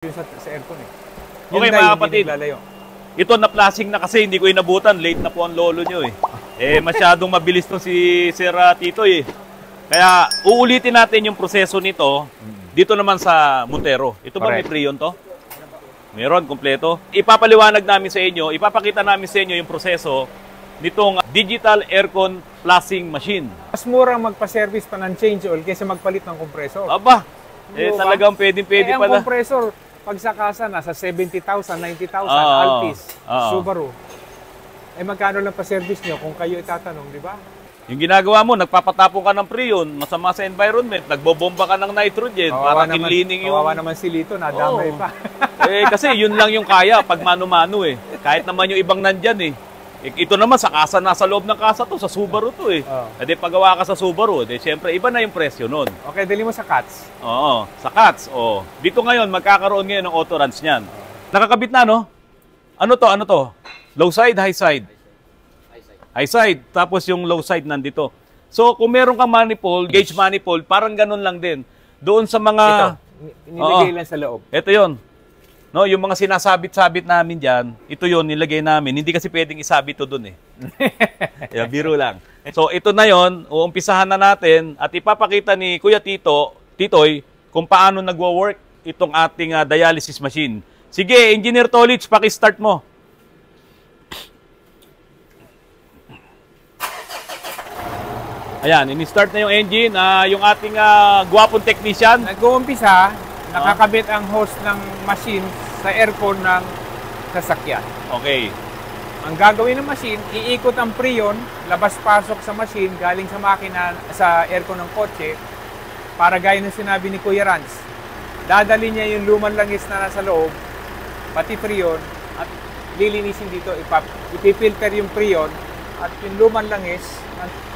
Yung sa aircon eh. Okay mga kapatid, ito na-flashing na kasi hindi ko inabutan. Late na po ang lolo nyo eh. Masyadong mabilis to si Sir Titoy eh. Kaya uulitin natin yung proseso nito dito naman sa Montero. Ito ba may Freon to? Meron, kompleto. Ipapaliwanag namin sa inyo, ipapakita namin sa inyo yung proseso nitong digital aircon flashing machine. Mas murang magpa-service pa ng change oil kaysa magpalit ng compressor. Aba, talagang pwede-pwede pala. Ang compressor, pagsakasa nasa 70,000, 90,000, Altis, Subaru. Magkano lang pa-service nyo kung kayo itatanong, di ba? Yung ginagawa mo, nagpapatapon ka ng Freon, masama sa environment, nagbobomba ka ng nitrogen para kinlining yung... Kawawa naman si Lito, nadamay pa. Kasi yun lang yung kaya pag mano-mano eh. Kahit naman yung ibang nandyan eh. Ito naman sa kasa, nasa loob ng kasa to, sa Subaru to eh. Pagawa ka sa Subaru, siyempre iba na yung presyo nun. Okay, dali mo sa CATS. Oo, sa CATS. Dito ngayon, magkakaroon ngayon ng auto runs niyan. Nakakabit na, no? Ano to? Low side, high side? High side. Tapos yung low side nandito. So, kung meron kang manifold, gauge manifold, parang ganun lang din. Doon sa mga... Ito, nilagay lang sa loob. Ito yon. No, yung mga sinasabit-sabit namin diyan, ito 'yon nilagay namin. Hindi kasi pwedeng isabit 'to doon eh. Biro lang. So ito na 'yon, uumpisahan na natin at ipapakita ni Kuya Titoy kung paano nagwo-work itong ating dialysis machine. Sige, Engineer Tolich, paki-start mo. Ayan, ini-start na yung engine, yung ating gwapong technician. Nag-uumpisa, nakakabit ang hose ng machine sa aircon ng sasakyan. Okay. Ang gagawin ng machine, iikot ang Freon, labas-pasok sa machine, galing sa makina, sa aircon ng kotse, para gaya ng sinabi ni Kuya Rans. Dadali niya yung lumang langis na nasa loob, pati Freon, at lilinisin dito, ipipilter yung Freon, at yung lumang langis.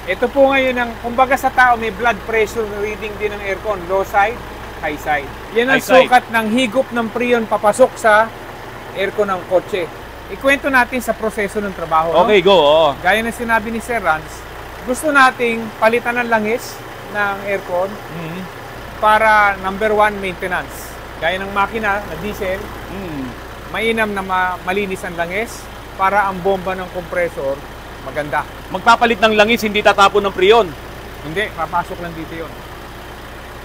Ito po ngayon, kumbaga sa tao, may blood pressure reading din ng aircon, low side, high side. Yan ang sukat ng higop ng Freon papasok sa aircon ng kotse. Ikwento natin sa proseso ng trabaho. Okay, go. Gaya ng sinabi ni Sir Rans, gusto nating palitan ng langis ng aircon para number 1 maintenance. Gaya ng makina na diesel, mainam na malinis ang langis para ang bomba ng compressor maganda. Magpapalit ng langis, hindi tatapon ng Freon. Hindi, papasok lang dito yun.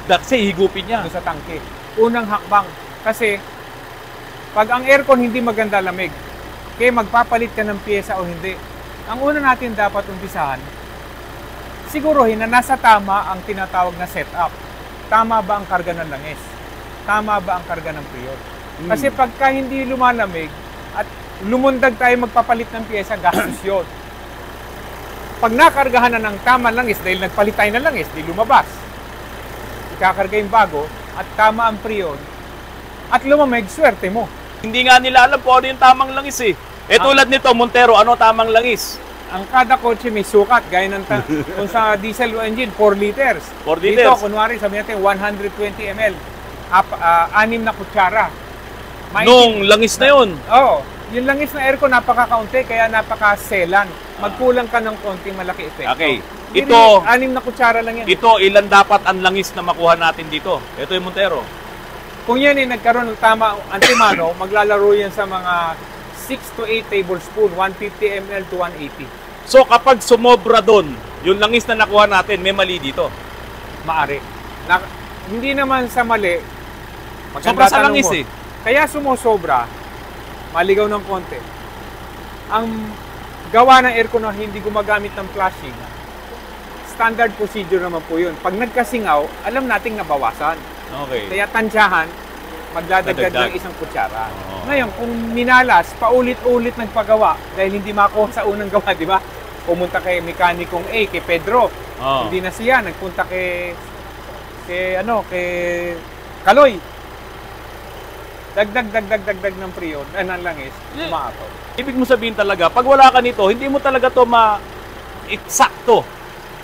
Kasi higupin niya. Doon sa tangke. Unang hakbang. Kasi, pag ang aircon hindi maganda lamig, kaya magpapalit ka ng pyesa o hindi, ang una natin dapat umpisahan, siguruhin na nasa tama ang tinatawag na setup. Tama ba ang karga ng langis? Tama ba ang karga ng Freon? Kasi pagka hindi lumalamig at lumundag tayo magpapalit ng pyesa, gastos yun. Pag nakargahan na ng tama langis, dahil nagpalit tayo ng langis, di lumabas. Ikakarga yung bago, at tama ang Freon, at lumamig, swerte mo. Hindi nga nila alam po ano yung tamang langis eh. Tulad nito, Montero, ano tamang langis? Ang kada kotse may sukat, gaya ng kung sa diesel engine, 4 liters. 4 liters. Dito, kunwari, sabi natin, 120 ml, 6 na kutsara. Nung langis na yun? Oo. Yung langis na aircon, napaka-kaunti, kaya napaka-selan. Magkulang ka ng konting malaki epekto. Okay. Ito, 6 na kutsara lang yan. Ito, ilan dapat ang langis na makuha natin dito? Ito yung Montero. Kung yan nagkaroon ng tama antimano, maglalaro yan sa mga 6 to 8 tablespoon, 150 ml to 180. So kapag sumobra doon, yung langis na nakuha natin, may mali dito? Maari. Hindi naman sa mali. Sobra sa langis eh. Kaya sumusobra, maligaw ng konti. Ang gawa ng aircon na hindi gumagamit ng flashing, standard procedure naman po yun. Pag nagkasingaw, alam nating nabawasan. Okay. Kaya tansyahan, magdadagdag ng 1 kutsara. Ngayon, kung minalas, paulit-ulit nagpagawa dahil hindi makuha sa unang gawa, di ba? Pumunta kay mekanikong A, kay Pedro. Hindi na siya, nagpunta kay Kaloy. Dagdag ng Freon, ng langis, umaapaw. Ibig mo sabihin talaga, pag wala ka nito, hindi mo talaga to ma-eksakto.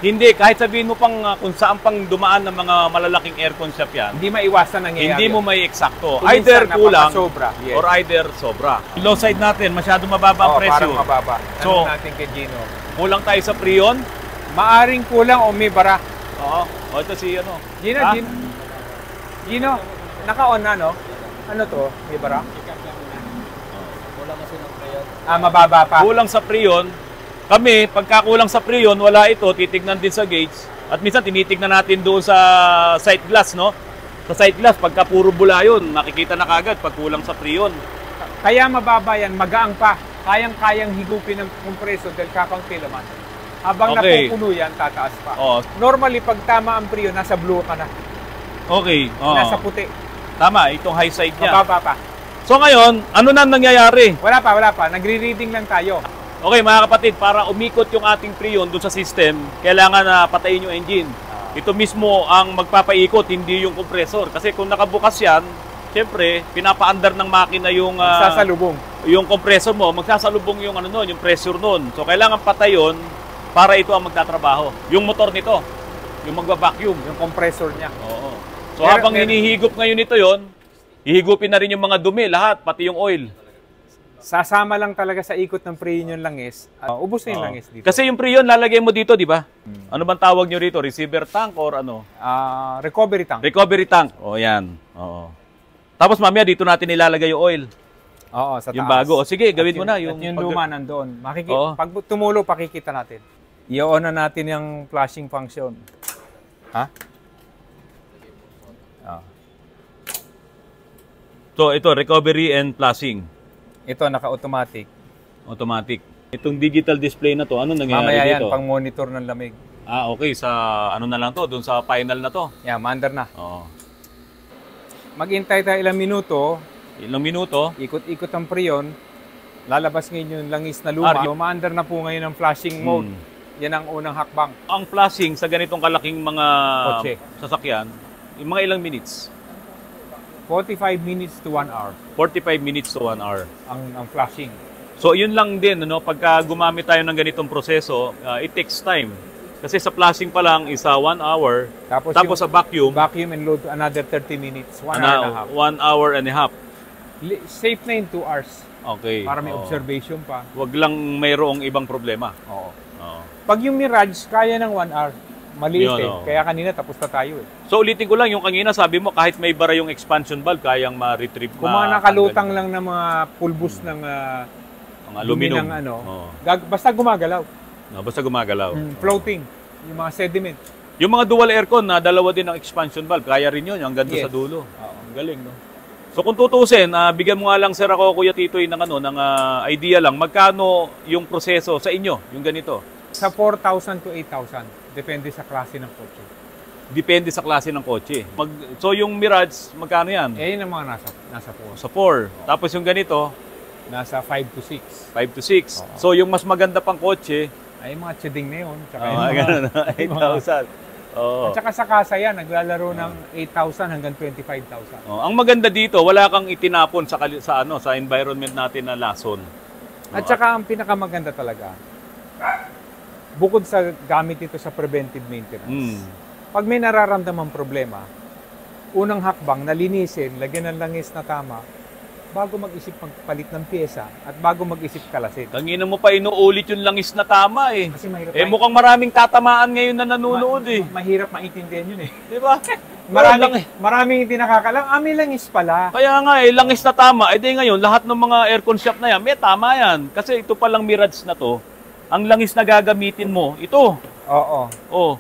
Hindi, kahit sabihin mo pang kung saan pang dumaan ng mga malalaking aircon shop yan, hindi maiwasan nangyayari. Hindi mo may eksakto. Either kulang yes, or either sobra. Low side natin, masyado mababa ang presyo. Parang mababa. So, natin kay Gino. Kulang tayo sa Freon? Maaring kulang o may bara. Oo. Ito si Gino, naka-on na, no? Ano to? May bara? Kulang kasi ng preyon. Mababa pa. Kulang sa preyon. Kami, pagkakulang sa preyon, wala ito, titignan din sa gauge. At minsan tinitignan natin doon sa sight glass, no? Sa sight glass, pagka puro bula yun, nakikita na kagad pag kulang sa preyon. Kaya mababa yan, magaang pa. Kayang-kayang higupin ng kompreso dahil kakaunti laman. Habang Okay. napupuno yan, tataas pa. Oh, Normally, pag tama ang priyo, nasa blue ka na. okay. Oh. Nasa puti. Tama, itong high side niya. Mababa pa. So ngayon, ano na nangyayari? Wala pa. Nagre-reading lang tayo. Okay mga kapatid, para umikot yung ating preyon doon sa system, kailangan na patayin yung engine. Ito mismo ang magpapaikot, hindi yung compressor. Kasi kung nakabukas yan, siyempre, pinapaandar ng makina yung Sasalubong. yung compressor mo, magsasalubong yung ano nun, yung pressure nun. So kailangan patayon para ito ang magtatrabaho. Yung motor nito, yung magba-vacuum. Yung compressor niya. Oo. So habang hinihigop ngayon ito yon, hihigupin na rin yung mga dumi, lahat, pati yung oil. Sasama lang talaga sa ikot ng priyo yung langis. Ubus na yung Oo. langis dito. Kasi yung preyon, lalagay mo dito, di ba? Ano bang tawag nyo rito? Receiver tank or ano? Recovery tank. Recovery tank. O yan. Oo. Tapos mamaya dito natin ilalagay yung oil. Oo, sa taas. Yung bago. O sige, gawin mo na. At yung luma nandoon. Oo. Pag tumulo, pakikita natin. I-on na natin yung flashing function. Ha? So ito, recovery and flashing. Ito, naka-automatic. Automatic. Itong digital display na to, ano nangyayari Mamaya yan, dito? pang monitor ng lamig. Okay. Sa ano na lang to, dun sa final na to. Yeah, maandar na. Oo. Maghintay tayo ilang minuto, Ilang minuto? ikot-ikot ang priyon, lalabas ngayon yung langis na luma. Maandar na po ngayon ang flashing mode. Yan ang unang hakbang. Ang flashing sa ganitong kalaking mga Kotse. sasakyan, yung mga ilang minutes? 45 minutes to 1 hour 45 minutes to 1 hour. ang flashing. So yun lang din, ano, pagka gumamit tayo ng ganitong proseso, it takes time. Kasi sa flashing pa lang is 1 hour, tapos sa vacuum, vacuum and load to another 30 minutes, 1 hour and a half. 1 hour and a half. Safe na yung 2 hours Okay. para may Oo. observation pa. Wag lang mayroong ibang problema. Oo. Oo. Pag yung Mirage, kaya ng 1 hour. Maliit Yun, eh. oo. Kaya kanina tapos na tayo eh. So ulitin ko lang, yung kanina sabi mo, kahit may bara yung expansion valve, kayang ma-retrieve. Kung mga nakalutang lang ng mga pulbus ng ang aluminum. dumi ng ano, Oo. basta gumagalaw. No, basta gumagalaw. Floating. Yung mga sediment. Yung mga dual aircon na dalawa din ang expansion valve, kaya rin yun, hanggang doon Yes. sa dulo. Ang galing, no? So kung tutusin, bigyan mo nga lang sir ako, Kuya Titoy, ng, ng idea lang, magkano yung proseso sa inyo, yung ganito? Sa 4,000 to 8,000. Depende sa klase ng kotse. Depende sa klase ng kotse. So yung Mirage, magkano yan? Eh, yun ang mga nasa 4. Sa 4. Tapos yung ganito, Nasa 5 to 6. 5 to 6. So yung mas maganda pang kotse, Ay, mga cheding na yun. Tsaka yung mga, ganun, 8,000. Oo. At saka sa kasa yan, naglalaro ng 8,000 hanggang 25,000. Oh, ang maganda dito, wala kang itinapon sa environment natin na lason. At saka ang pinakamaganda talaga, bukod sa gamit ito sa preventive maintenance, pag may nararamdamang problema, unang hakbang, nalinisin, lagyan ng langis na tama, bago mag-isip magpalit ng pyesa at bago mag-isip kalasin. Tangina mo pa inuulit yung langis na tama eh. Kasi mahirap Mukhang maraming tatamaan ngayon na nanonood eh. mahirap maintindihan yun eh. Di ba? Maraming hindi nakakalang, may langis pala. Kaya nga langis na tama. Di ngayon, lahat ng mga aircon shop na yan, may tama yan. Kasi ito palang Mirage na to, ang langis na gagamitin mo, ito. Oo. Oh.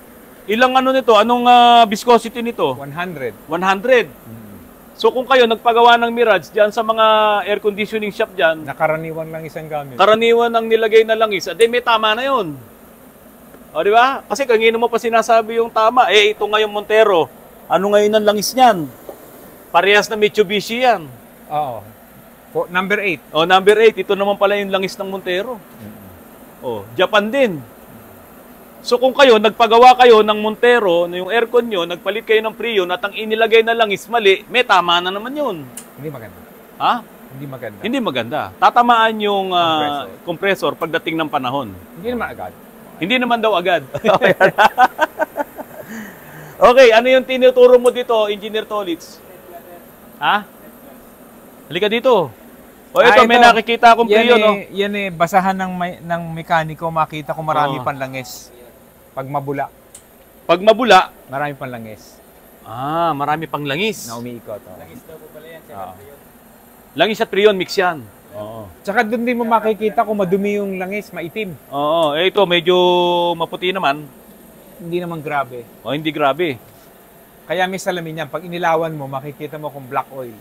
Ilang ano nito? Anong viscosity nito? 100. 100. So kung kayo nagpagawa ng Mirage diyan sa mga air conditioning shop diyan, Nakaraniwan lang isang gamit. karaniwan ang nilagay na langis, may tama na 'yon. O di ba? Kasi kanino mo pa sinasabi yung tama, ito nga yung Montero. Ano ngayon ang langis niyan? Parehas na Mitsubishi 'yan. Oo. Number 8. O number 8, ito naman pala yung langis ng Montero. O, Japan din. So kung kayo, nagpagawa kayo ng Montero, yung aircon nyo, nagpalit kayo ng Freon at ang inilagay na langis mali, may tama na naman yun. Hindi maganda. Ha? Hindi maganda. Hindi maganda. Tatamaan yung compressor pagdating ng panahon. Hindi naman agad. Hindi naman daw agad. Okay, ano yung tinuturo mo dito, Engineer Tolitz? Ha? Halika dito. O ito, may nakikita akong Freon. No? Yan basahan ng mekaniko, makita ko marami Oo. panlangis. Pag mabula, Pag mabula, marami panlangis. Marami pang langis. na umiikot. Langis daw po pala yan. Tsaka Oo. preyon. Langis at prion, mix yan. Oo. Tsaka doon din mo makikita kung madumi yung langis, maitim. Oo, ito medyo maputi naman. Hindi naman grabe. Hindi grabe. Kaya may salamin yan. Pag inilawan mo, makikita mo kung black oil.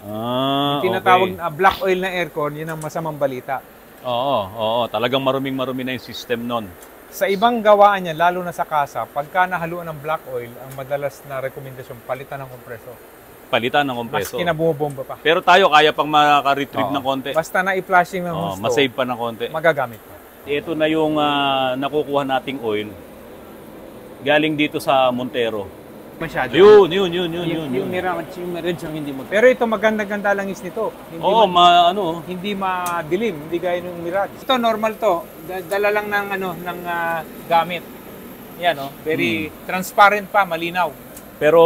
Yung tinatawag Okay. na black oil na aircon, yun ang masamang balita. Oo, talagang maruming-marumi na yung system nun. Sa ibang gawaan niya, lalo na sa kasa, pagka nahaluan ng black oil, ang madalas na rekomendasyon, palitan ng kompresor. Palitan ng Mas kompreso. kinabumabomba pa. Pero tayo kaya pang maka-retrieve Oo. ng konti. Basta na-i-flashing ng Oo, gusto, masave pa ng konti. magagamit pa. Ito na yung nakukuha nating oil. Galing dito sa Montero. Masyado. Yun. Yung Mirage ang hindi mo. Pero ito maganda-ganda langis nito. Hindi Oo, hindi madilim, hindi gaya ng Mirage. Ito normal to. Dala lang ng gamit. Yan very transparent pa, malinaw. Pero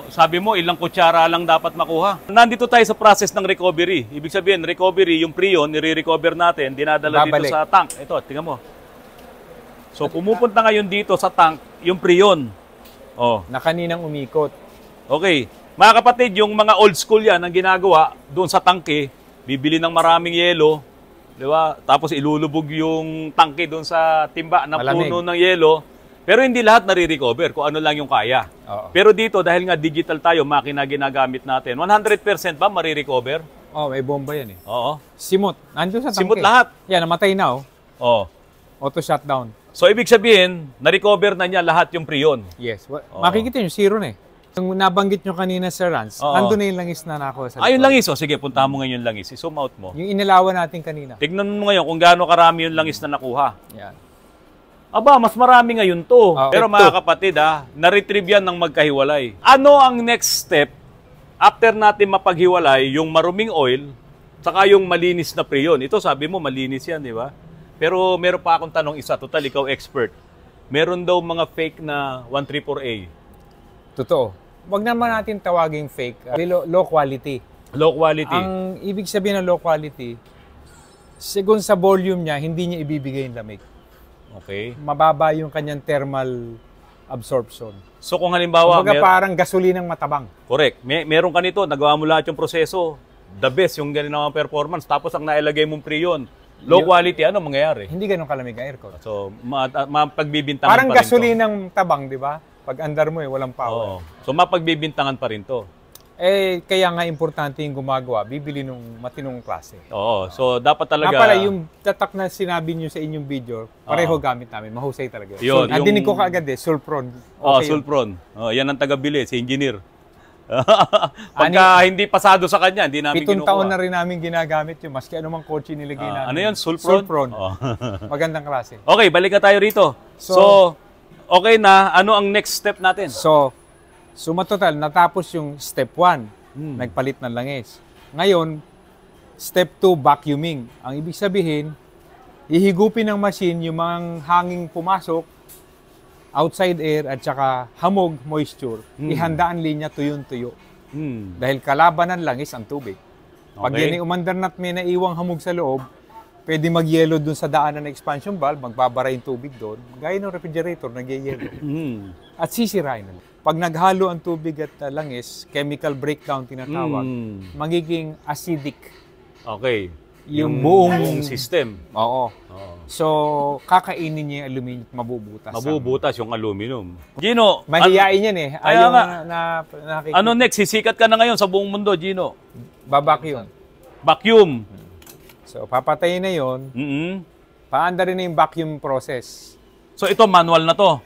sabi mo, ilang kutsara lang dapat makuha. Nandito tayo sa process ng recovery. Ibig sabihin, recovery, yung prion, nire-recover natin, dinadala Babalik. dito sa tank. Ito, tingnan mo. So, pumupunta ngayon dito sa tank, yung prion. Oh, Na kaninang umikot. okay. Mga kapatid, yung mga old school yan, ang ginagawa, doon sa tangke, bibili ng maraming yelo, di ba? Tapos ilulubog yung tangke doon sa timba ng Malamig. puno ng yelo. Pero hindi lahat nare-recover kung ano lang yung kaya. Oo. Pero dito, dahil nga digital tayo, makina ginagamit natin, 100% ba marirecover? May bomba yan eh. Oo. Simot. Nandun sa tangke. Simot lahat. Yan, namatay na Oo. Auto shutdown. So, ibig sabihin, na-recover na niya lahat yung prion. Yes. Oo. Makikita nyo, zero na eh. Yung nabanggit nyo kanina sa Rans, Oo. nandun na yung langis na nakuha sa Yung likod. langis. Sige, punta mo ngayon yung langis. I-zoom out mo. Yung inilawan natin kanina. Tignan mo ngayon kung gaano karami yung langis na nakuha. Yan. Aba, mas marami ngayon to. Pero ito. mga kapatid, na-retrieve yan ng magkahiwalay. Ano ang next step after natin mapaghiwalay yung maruming oil saka yung malinis na prion? Ito, sabi mo, malinis yan, di ba? Pero meron pa akong tanong isa. Total, ikaw expert. Meron daw mga fake na 134A. Totoo. Wag naman natin tawaging fake. Low quality. Low quality. Ang ibig sabihin ng low quality, sigun sa volume niya, hindi niya ibibigay yung lamig. Okay. Mababa yung kanyang thermal absorption. So kung halimbawa, Kumbaga parang gasolinang matabang. correct. Meron ka nito, nagawa mo lahat yung proseso. The best yung ganun performance. Tapos ang nailagay mong prion. Low quality, ano mangyayari? Hindi ganun kalamig ang aircon. So, mapagbibintangan Parang pa rin to. gasolinang tabang, di ba? Pag andar mo walang Oo. power. So, mapagbibintangan pa rin to. Kaya nga importante yung gumagawa, bibili nung matinong klase. Oo. So, dapat talaga... Nga pala, yung tatak na sinabi nyo sa inyong video, pareho gamit namin. Mahusay talaga. Yun, Ang dinig ko kaagad Sulpron. Okay yun. Sulpron. Yan ang taga-bili, si engineer. Pagka hindi pasado sa kanya, hindi namin 7 taon na kinukuha. rin namin ginagamit yun. Maski anumang kotse nilagay namin. Ano yun? Sulpron? Sulpron. Oh. Magandang klase. Okay, balik na tayo rito. So, okay na. Ano ang next step natin? So, suma total, natapos yung step 1. Nagpalit ng langis. Ngayon, step 2, vacuuming. Ang ibig sabihin, ihigupin ng machine yung mga hanging pumasok, outside air at saka hamog, moisture. Ihanda ang linya tuyo-tuyo. Dahil kalaban ng langis ang tubig. Pag Okay. yan ay umandar na't may naiwang hamog sa loob, pwede mag-yelo dun sa daanan ng expansion valve, magbabara yung tubig doon. Gaya ng refrigerator, nag-yelo. At sisirain na. Pag naghalo ang tubig at langis, chemical breakdown tinatawag, magiging acidic Okay. yung buong system. Oo. So, kakainin niya yung aluminum at mabubutas. Mabubutas yung aluminum. Gino, Mahiyain yan eh. Kaya Ayaw nga. nakikita. ano next? Sisikat ka na ngayon sa buong mundo, Gino. Vacuum. Vacuum. So, papatayin na yon. Paanda rin na yung vacuum process. So ito manual na to.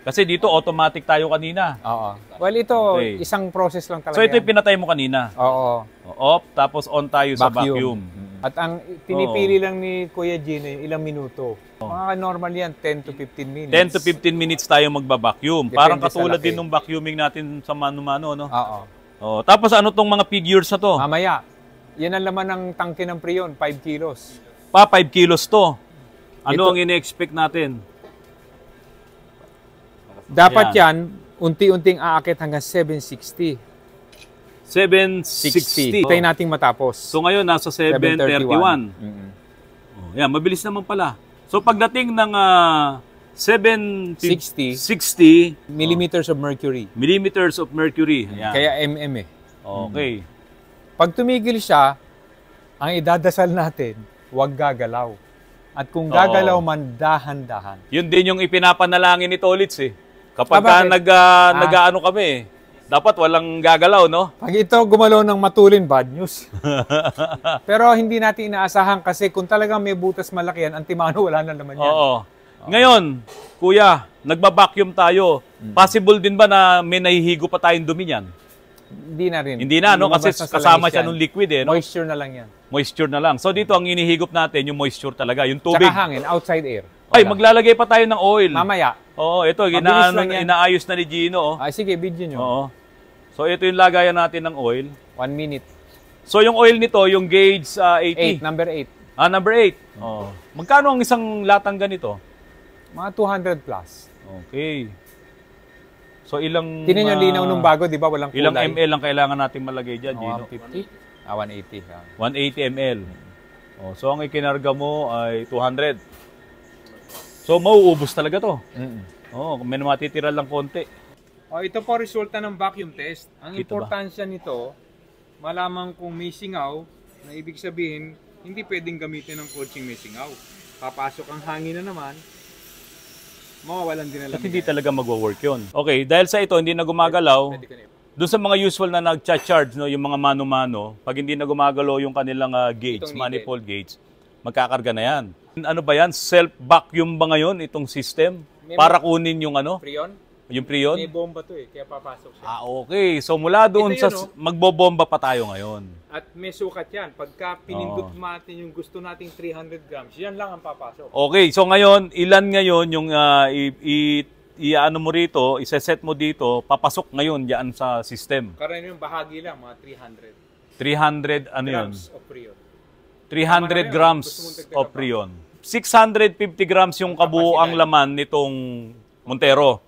Kasi dito automatic tayo kanina. Oo. Well, ito, Okay. isang process lang talaga. So ito yung yan. pinatay mo kanina. Oo. Off, tapos on tayo sa vacuum. At ang pinipili lang ni Kuya Gino, ilang minuto. Mga normal yan, 10 to 15 minutes. 10 to 15 minutes tayo magba-vacuum. Depende Parang sa katulad laki. din ng vacuuming natin sa mano-mano, no? Oo. Tapos ano tong mga figures na to? Mamaya, yan ang laman ng tangke ng Prion, 5 kilos. 5 kilos to. Ano Ito- ang ine-expect natin? Dapat yan, unti-unting aakit hanggang 760. 760. Hintayin nating matapos. So ngayon nasa 731. Mm-mm. Yan, mabilis naman pala. So pagdating ng 60. 60 millimeters of mercury. millimeters of mercury. Ayan. Kaya mm eh. Okay. Pag tumigil siya, ang idadasal natin, huwag gagalaw. At kung gagalaw man, dahan-dahan. Yun din yung ipinapanalangin ni Tolits eh. Kapag bakit? nag-ano kami, dapat walang gagalaw, no? Pag ito gumalaw ng matulin, bad news. Pero hindi natin inaasahan kasi kung talagang may butas malaki yan, ang timano wala na naman yan. Oo. Ngayon, kuya, nagba-vacuum tayo. Possible din ba na may nahihigo pa tayong dumi niyan? Hindi na rin. Hindi na, no? Kasi Lumabas na sa kasama langis siya yan. nung liquid eh, no? Moisture na lang yan. Moisture na lang. So dito ang inihigop natin, yung moisture talaga, yung tubig. Tsaka hangin, outside air. Ay, Wala. maglalagay pa tayo ng oil. Mamaya. Oo, ito, Mabilis lang yan. inaayos na ni Gino. Oh. Ay, sige, video nyo. Oo. So ito yung lagayan natin ng oil. 1 minute. So yung oil nito, yung gauge 80. 8, number 8. Number 8. Oo. Magkano ang isang latang ganito? Mga 200 plus. Okay. So ilang... Tinan yung linaw nung bago, di ba? Walang kulay. Ilang ml ang kailangan natin malagay dyan, Gino? 150? 180. 180 ml. Oh, so ang ikinarga mo ay 200. So mauubos talaga to. Oh, may matitira lang konti. Ito po resulta ng vacuum test. Ang Ito ba? importansya nito, malaman kung may singaw, na ibig sabihin, hindi pwedeng gamitin ng coaching may singaw. Papasok ang hangin na naman, mawawalan din na At hindi talaga magwo-work yun. Okay, dahil sa ito hindi na gumagalaw, doon sa mga usual na nag-charge, no, yung mga mano-mano, pag hindi na gumagalaw yung kanilang gauge, Itong manifold gauge, magkakarga na yan. Ano ba yan? Self-vacuum ba ngayon itong system? Para kunin yung ano? Freon? Yung preon? May bomba to eh, kaya papasok siya. Okay. So mula doon Ito yun, sa magbobomba pa tayo ngayon. At may sukat yan. Pagka pinindot natin yung gusto nating 300 grams, yan lang ang papasok. Okay. So ngayon, ilan ngayon yung ano mo rito, iseset mo dito, papasok ngayon diyan sa system. Karamihan yung bahagi lang, mga 300 ano yun? grams of Freon. 300 grams of Freon. 650 grams yung kabuuang laman nitong Montero.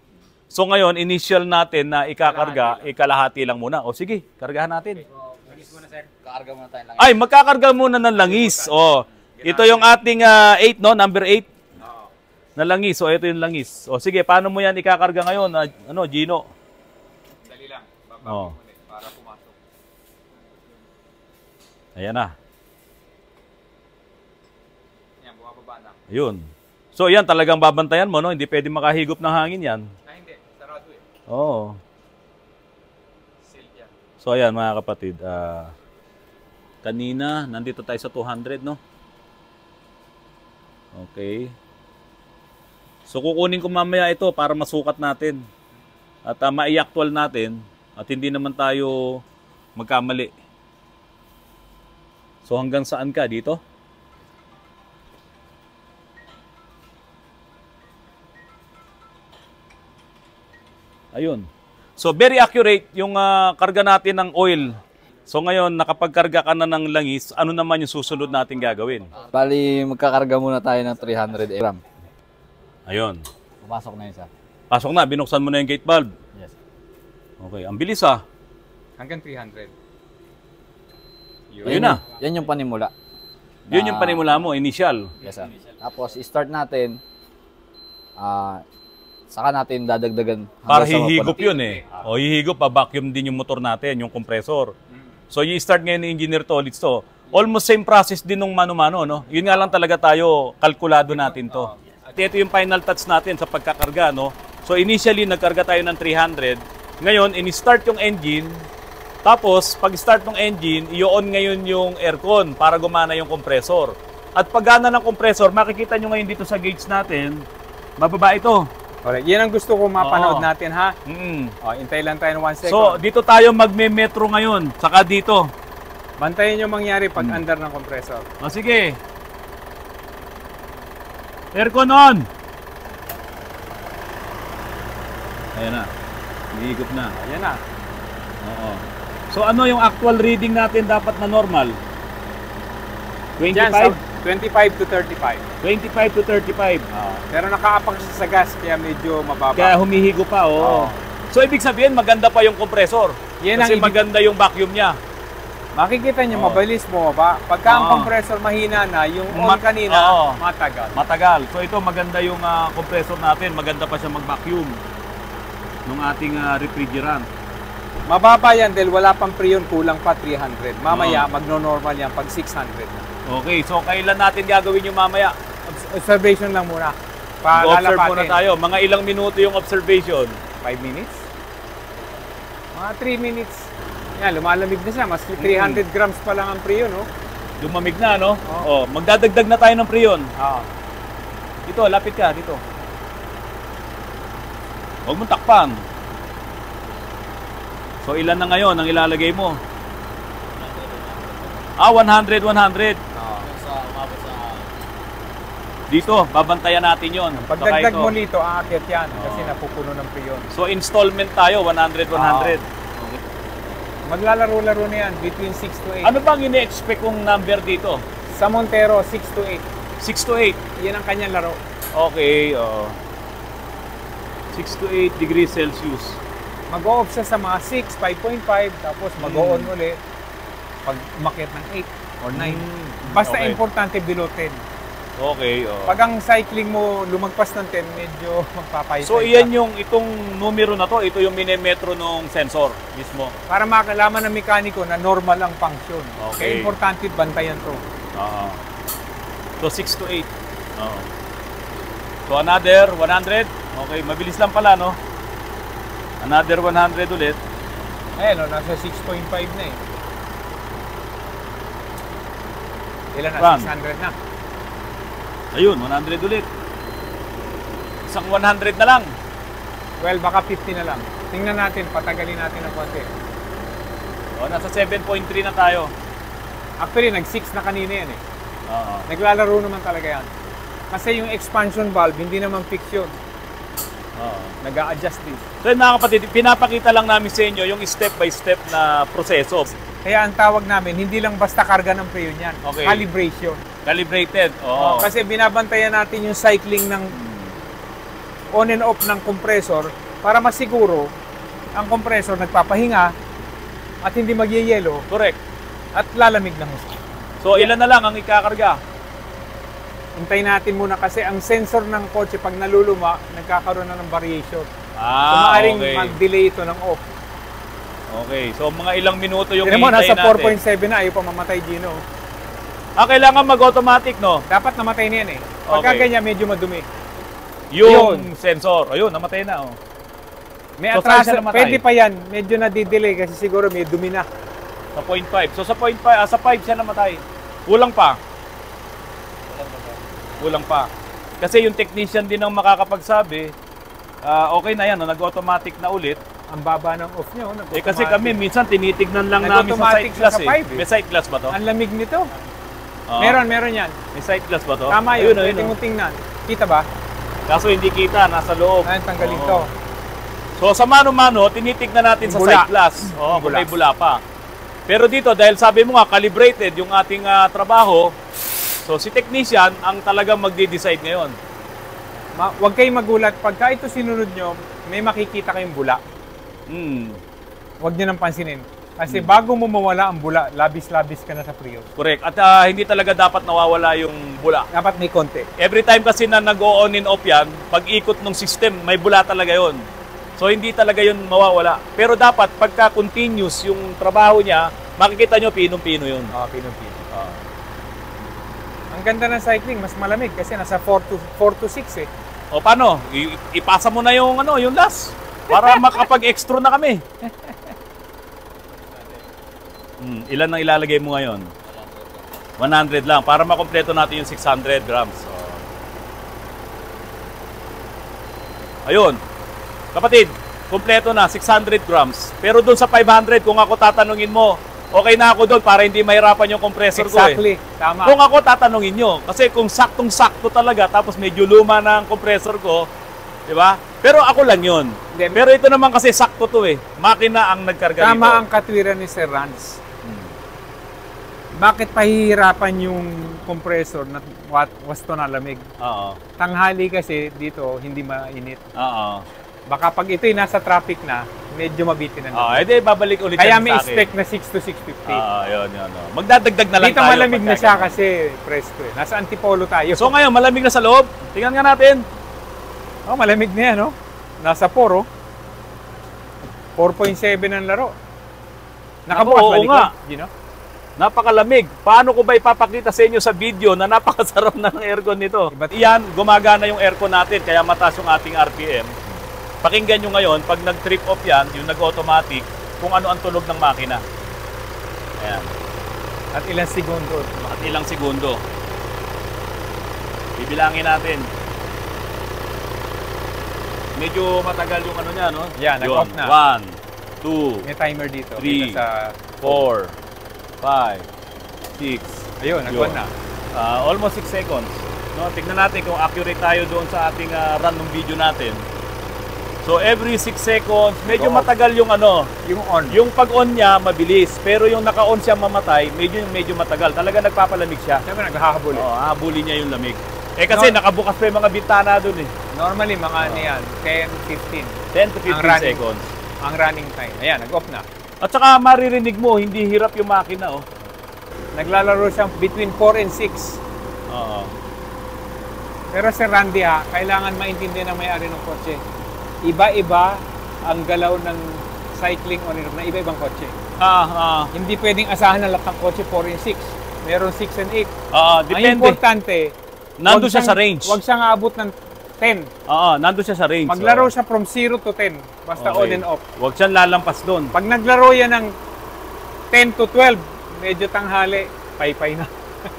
So ngayon, initial natin na ikakarga, ikalahati lang muna. O sige, kargahan natin. Langis muna, sir. Kakarga muna tayo lang. Ay, magkakarga muna ng langis. O, ito yung ating 8, no? Number 8 na langis. O, ito yung langis. O, sige, paano mo yan ikakarga ngayon, Gino? Dali lang, bababa muna para pumasok. Ayan na. Yan, bumababa na. Ayun. So, yan talagang babantayan mo, no? Hindi pwede makahigop ng hangin yan. Hindi, sarado eh. Oo. Seal yan. So, ayan mga kapatid. Kanina, nandito tayo sa 200, no? Okay. So, kukunin ko mamaya ito para masukat natin. At ma-i-actual natin. At hindi naman tayo magkamali. So, hanggang saan ka? Dito? Ayun. So, very accurate yung karga natin ng oil. So, ngayon, nakapagkarga ka na ng langis, ano naman yung susunod natin gagawin? Bali, magkakarga muna tayo ng 300 gram. Ayun. Pumasok na yun, sir. Pasok na, binuksan mo na yung gate valve. Yes. Okay, ang bilis ah. Hanggang 300. Ayun na. Yan yung panimula. Yun yung panimula mo, initial. Yes, sir. Tapos, start natin. Saka natin dadagdagan. Para hanggang sa hihigop mapuno. yun eh. O hihigop, pa-vacuum din yung motor natin, yung compressor. So, i-start ngayon ni Engineer Tolits to. Almost same process din nung mano-mano, no? Yun nga lang talaga tayo, kalkulado natin to. At ito yung final touch natin sa pagkakarga, no? So, initially, nagkarga tayo ng 300. Ngayon, in-start yung engine. Tapos, pag-start ng engine, i-on ngayon yung aircon para gumana yung compressor. At pag-gana ng compressor, makikita nyo ngayon dito sa gauge natin, mababa ito. Alright, yan ang gusto ko mapanood natin ha. Intay lang tayo ng 1 second. So, dito tayo magme-metro ngayon, saka dito. Bantayin yung mangyari pag under ng compressor. O sige. Aircon on! Ayan na. Hihigop na. Ayan na. Oo. So, ano yung actual reading natin dapat na normal? 25? Diyan, 25 to 35. 25 to 35. Pero nakaapak siya sa gas, kaya medyo mababa. Kaya humihigo pa, oo. So, ibig sabihin, maganda pa yung compressor. Yan ang Kasi ibig- maganda yung vacuum niya. Makikita niyo, Oo. mabilis bumaba. Pagka ang Oo. compressor mahina na, yung on kanina, Oo. matagal. Matagal. So ito maganda yung compressor natin, maganda pa siya mag-vacuum ng ating refrigerant. Mababa yan dahil wala pang preyon, kulang pa 300. Mamaya, magno-normal yan pag 600 na. Okay, so kailan natin gagawin yung mamaya? Observation lang muna. Observe muna Palalapatin. tayo. Mga ilang minuto yung observation? 5 minutes? Mga 3 minutes. Yan, lumalamig na siya. Mas 300 grams pa lang ang preyon, no? Lumamig na, no? Oo. Magdadagdag na tayo ng preyon. Oo. Dito, lapit ka, dito. Huwag mong takpan. So, ilan na ngayon ang ilalagay mo? 100, 100. Dito, babantayan natin yon. Pagdagdag mo nito, aakyat yan kasi napupuno ng preyon. So, installment tayo, 100, 100. Maglalaro-laro na yan between 6 to 8. Ano bang ini-expect kong number dito? Sa Montero, 6 to 8. 6 to 8. Yan ang kanyang laro. Okay, 6 to 8 degrees Celsius. Mag-o-off siya sa mga 6, 5.5, tapos mag-o-on ulit pag umakyat ng 8 or 9. Basta Okay. importante below 10. Okay, Pag ang cycling mo lumagpas ng 10, medyo magpapahitay So, ka. iyan yung itong numero na to, ito yung minimetro ng sensor mismo. Para makalaman ng mekaniko na normal ang function. Okay. Kaya importante bantayan to. Oo. So, 6 to 8. Oo. So, another 100. Okay, mabilis lang pala, no? Another 100 ulit. Ayan, nasa 6.5 na eh. Ilan na? Run. 600 na. Ayun, 100 ulit. Isang 100 na lang. Well, baka 50 na lang. Tingnan natin, patagalin natin ng konti. O, nasa 7.3 na tayo. Actually, nag-6 na kanina yan eh. Oo. Naglalaro naman talaga yan. Kasi yung expansion valve, hindi naman fix yun. Oo. Nag-a-adjust din. So, yun, mga kapatid, pinapakita lang namin sa inyo yung step-by-step na proseso. Kaya ang tawag namin, hindi lang basta karga ng preyon yan. Okay. Calibration. Calibrated. Oo. Kasi binabantayan natin yung cycling ng on and off ng compressor para masiguro ang compressor nagpapahinga at hindi magyeyelo Correct. at lalamig ng husto. So, ilan na lang ang ikakarga? Hintayin natin muna kasi ang sensor ng kotse pag naluluma, nagkakaroon na ng variation. So, maaaring Okay. mag-delay ito ng off. Okay. So, mga ilang minuto yung Tignan mo, hihintayin nasa natin. 4.7 na, ayaw pa mamatay, Gino. Kailangan mag-automatic, no? Dapat namatay na yan eh. Pagka Okay. ganyan, medyo madumi. Yung sensor. Ayun, namatay na, oh. May So, saan siya atraso, namatay? pwede pa yan. Medyo nadidelay kasi siguro may dumi na. Sa 0.5. So, sa 0.5, sa 5 siya namatay. Kulang pa. Kulang pa. Kasi yung technician din ang makakapagsabi, okay na yan, no? Nag-automatic na ulit. Ang baba ng off nyo. Kasi kami, minsan tinitignan lang namin sa Nag-automatic sight glass, siya sa eh. 5, eh. May sight glass ba to? Ang lamig nito. Oo. Meron yan. May sight glass ba to? Tama yun. Ayun, Pwede ayun, mo tingnan. Kita ba? Kaso hindi kita, nasa loob. Ayun, tanggalin Oo. to. So sa mano-mano, tinitignan natin sa Yung bula. sight glass. Oo, kung may bula pa. Pero dito, dahil sabi mo nga, calibrated yung ating trabaho, so si technician ang talagang magde-decide ngayon. Huwag kayong magulat. Pagka ito sinunod nyo, may makikita kayong bula. Huwag nyo nang pansinin. Kasi bago mo mawala ang bula, labis-labis ka na sa preyon. Correct. At hindi talaga dapat nawawala yung bula. Dapat may konti. Every time kasi na nag-on and off yan, pag ikot ng system, may bula talaga yon. So hindi talaga yun mawawala. Pero dapat pagka continuous yung trabaho niya, makikita nyo pinong-pino yun. Pinong-pino. Ang ganda ng cycling, mas malamig kasi nasa 4 to 6 eh. O paano? Ipasa mo na yung yung last para makapag-extra na kami. Ilan ang ilalagay mo ngayon? 100 lang para makompleto natin yung 600 grams. So, ayun. Kapatid, kompleto na 600 grams. Pero doon sa 500, kung ako tatanungin mo, okay na ako doon para hindi mahirapan yung compressor ko eh. Exactly. Tama. Kung ako tatanungin nyo, kasi kung saktong-sakto talaga, tapos medyo luma na ang compressor ko, di ba? Pero ako lang yun. Pero ito naman kasi sakto to eh. Makina ang nagkarga dito. Tama ang katwiran ni Sir Rans. Bakit pahihirapan yung compressor na wasto na lamig? Oo. Tanghali kasi dito hindi mainit. Oo. Baka pag ito'y nasa traffic na, medyo mabitin na. Edi babalik ulit Kaya yan may sa akin. spec na 6 to 650. Yun. Magdadagdag na lang Dito tayo. malamig na pagka siya ganun. kasi presko eh. Nasa Antipolo tayo. So ngayon, malamig na sa loob. Tingnan nga natin. Malamig na yan, no? Nasa 4, oh. 4.7 ang laro. Nakabukas Oo balik nga. You know? Napakalamig. Paano ko ba ipapakita sa inyo sa video na napakasarap ng aircon nito? Iyan, gumagana yung aircon natin kaya mataas yung ating RPM. Pakinggan nyo ngayon, pag nag-trip off yan, yung nag-automatic, kung ano ang tunog ng makina. Ayan. At ilang segundo. At ilang segundo. Bibilangin natin. Medyo matagal yung ano niya, no? Yan, nag-off na. 1, 2, May timer dito. 3, Dito sa 4, 5, 6. Ayun, nag-on na. Almost 6 seconds. No, tignan natin kung accurate tayo doon sa ating run ng video natin. So every 6 seconds, medyo matagal yung ano, Yung on. yung pag-on niya mabilis, pero yung naka-on siya mamatay, medyo matagal. Talaga nagpapalamig siya. Siyempre, naghahabol. Habulin niya yung lamig. Kasi nakabukas pa yung mga bintana doon eh. Normally, mga ano yan, 10, 15. 10 to 15 Ang running. seconds. Ang running time. Ayan, nag-off na. At saka maririnig mo, hindi hirap yung makina, oh. Naglalaro siya between 4 and 6. Oo. Pero Sir Randy kailangan maintindihan ng may-ari ng kotse. Iba-iba ang galaw ng cycling on na iba-ibang kotse. Hindi pwedeng asahan na lahat ng kotse 4 and 6. Meron 6 and 8. Ang Depende. importante, Nandun siya sa range. Huwag siyang aabot ng 10. Nandun siya sa range. Maglaro siya from 0 to 10. Basta on and off. Huwag siyang lalampas doon. Pag naglaro yan ng 10 to 12, medyo tanghali, pay-pay na.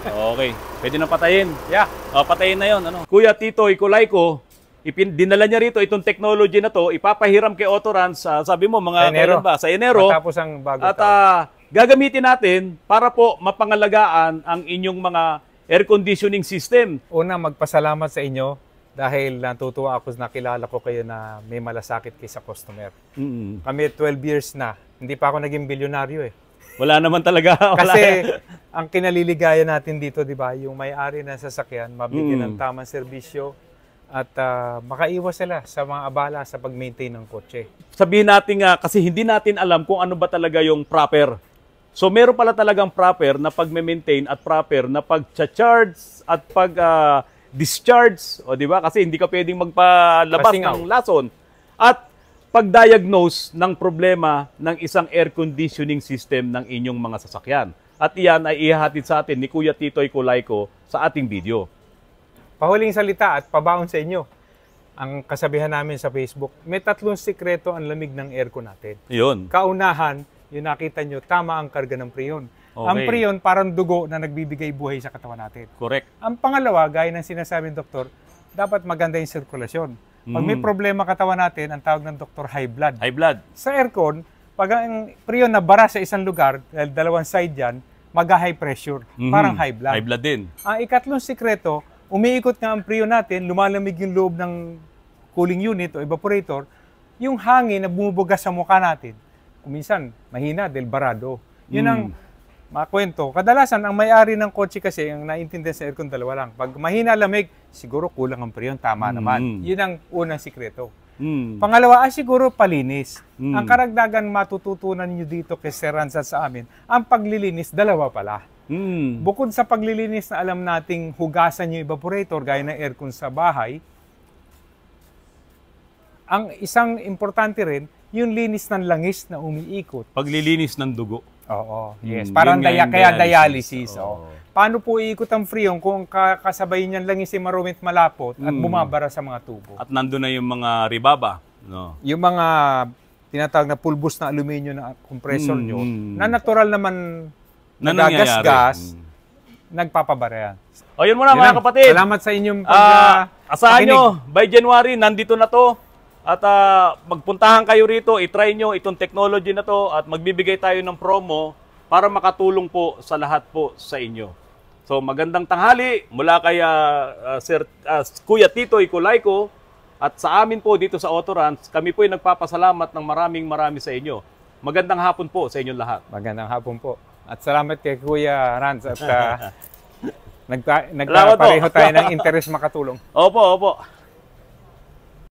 Okay. Pwede na patayin. Yeah. Patayin na yon. Ano? Kuya Tito Icolayco, dinala niya rito itong technology na to, ipapahiram kay Autorans, sabi mo mga Enero. kailan ba? Sa Enero. Matapos ang bago At taon. gagamitin natin para po mapangalagaan ang inyong mga air conditioning system. Una, magpasalamat sa inyo dahil natutuwa ako na nakilala ko kayo na may malasakit kay sa customer. Kami 12 years na. Hindi pa ako naging bilyonaryo eh. Wala naman talaga. Kasi ang kinaliligaya natin dito, di ba, yung may-ari ng sasakyan, mabigyan ng tamang serbisyo at makaiwas sila sa mga abala sa pag-maintain ng kotse. Sabihin natin kasi hindi natin alam kung ano ba talaga yung proper. So meron pala talagang proper na pag-maintain at proper na pag-charge at pag-discharge, o di ba? Kasi hindi ka pwedeng magpalabas ng lason. At pag-diagnose ng problema ng isang air conditioning system ng inyong mga sasakyan. At iyan ay ihahatid sa atin ni Kuya Tito Icolayco sa ating video. Pahuling salita at pabaon sa inyo. Ang kasabihan namin sa Facebook, may 3 sikreto ang lamig ng aircon natin. Yun. Kaunahan, yung nakita nyo, tama ang karga ng prion. Okay. Ang prion parang dugo na nagbibigay buhay sa katawan natin. Correct. Ang pangalawa, gaya ng sinasabi ng doktor, dapat maganda yung sirkulasyon. Pag may problema katawan natin, ang tawag ng doktor, high blood. High blood. Sa aircon, pag ang prion na bara sa isang lugar, dahil dalawang side yan, mag-high pressure. Parang high blood. High blood din. Ang ikatlong sikreto, umiikot nga ang prion natin, lumalamig yung loob ng cooling unit o evaporator, yung hangin na bumubugas sa mukha natin, kuminsan mahina dahil barado. Yun ang makwento. Kadalasan, ang may-ari ng kotse kasi, ang naintindihan sa aircon, dalawa lang. Pag mahina lamig, siguro kulang ang prion, tama naman. Yun ang unang sikreto. Pangalawa, siguro palinis. Ang karagdagan matututunan nyo dito kay Sir Ranzat sa amin, ang paglilinis, dalawa pala. Bukod sa paglilinis na alam nating hugasan yung evaporator, gaya ng aircon sa bahay, ang isang importante rin, yung linis ng langis na umiikot. Paglilinis ng dugo. Oo, yes. Parang kaya dialysis. Oo. Paano po iikot ang freon kung kasabay niyan langis ay marumit malapot at bumabara sa mga tubo? At nandun na yung mga ribaba. No? Yung mga tinatawag na pulbos na aluminyo na compressor nyo, na natural naman nagagas-gas, nagpapabara yan. O yun muna mga kapatid. Salamat sa inyong asahan nyo, by January, nandito na to. At magpuntahan kayo rito, itry nyo itong technology na to at magbibigay tayo ng promo para makatulong po sa lahat po sa inyo. So magandang tanghali mula kay Kuya Tito Icolayco at sa amin po dito sa Autorans, kami po ay nagpapasalamat ng maraming sa inyo. Magandang hapon po sa inyong lahat. Magandang hapon po. At salamat kay Kuya Ranz at nagpapareho tayo ng interest makatulong. Opo.